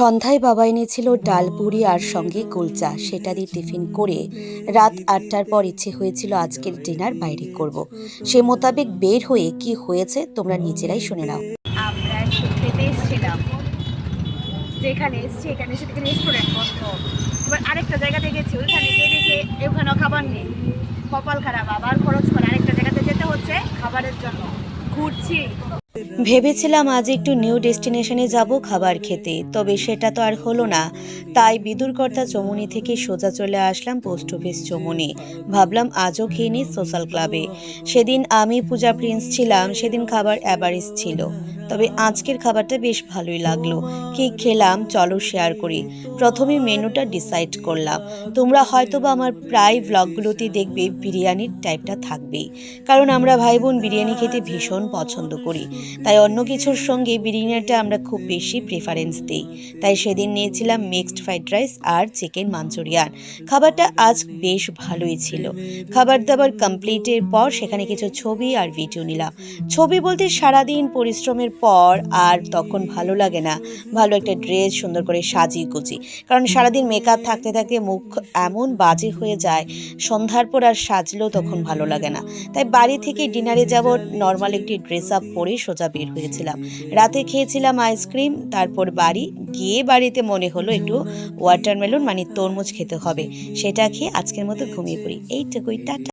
সন্ধ্যায় বাবা এনেছিল ডাল পুরি আর সঙ্গে কুলচা। সেটা দিয়ে টিফিন করে রাত ৮টার পর ইচ্ছে হয়েছিল আজকের ডিনার বাইরে করব। সে মোতাবেক বের হয়ে কি হয়েছে তোমরা নিজেরাই শুনে নাও। আমরা খেতে এসেছিলাম, যেখানে এসেছি এখানে সেখানে রেস্টুরেন্ট বন্ধ। এবার আরেকটা জায়গাতে গেছি, ওইখানে গিয়ে দেখে ওখানেও খাবার নেই। কপাল খারাপ, আবার খরচ করে আরেকটা জায়গাতে যেতে হচ্ছে খাবারের জন্য। ঘুরছি, ভেবেছিলাম আজ একটু নিউ ডেস্টিনেশনে যাব খাবার খেতে, তবে সেটা তো আর হলো না। তাই বিদুরকর্তা চমুনি থেকে সোজা চলে আসলাম পোস্ট অফিস চমুনি। ভাবলাম আজও খেয়ে নিই সোশ্যাল ক্লাবে। সেদিন আমি পূজা প্রিন্স ছিলাম, সেদিন খাবার অ্যাভারেজ ছিল, তবে আজকের খাবারটা বেশ ভালোই লাগলো। কি খেলাম চলো শেয়ার করি। প্রথমে মেনুটা ডিসাইড করলাম। তোমরা হয়তো বা আমার প্রায় ভ্লগগুলোতে দেখবে বিরিয়ানির টাইপটা থাকবেই, কারণ আমরা ভাই বোন বিরিয়ানি খেতে ভীষণ পছন্দ করি। তাই অন্য কিছুর সঙ্গে বিরিয়ানিটা আমরা খুব বেশি প্রেফারেন্স দিই। তাই সেদিন নিয়েছিলাম মিক্সড ফ্রাইড রাইস আর চিকেন মাঞ্চুরিয়ান। খাবারটা আজ বেশ ভালোই ছিল। খাবার দাবার কমপ্লিটের পর সেখানে কিছু ছবি আর ভিডিও নিলাম। ছবি বলতে সারাদিন পরিশ্রমের পর আর তখন ভালো লাগে না ভালো একটা ড্রেস সুন্দর করে সাজিয়ে গুজি, কারণ সারাদিন মেকআপ থাকতে থাকতে মুখ এমন বাজে হয়ে যায়, সন্ধ্যার পর আর সাজলেও তখন ভালো লাগে না। তাই বাড়ি থেকে ডিনারে যাব নর্মাল একটি ড্রেস আপ পরে সোজা বের হয়েছিলাম। রাতে খেয়েছিলাম আইসক্রিম, তারপর বাড়িতে মনে হলো একটু ওয়াটারমেলন মানে তরমুজ খেতে হবে। সেটা খেয়ে আজকের মতো ঘুমিয়ে পড়ি। এইটুকুই, টাটা।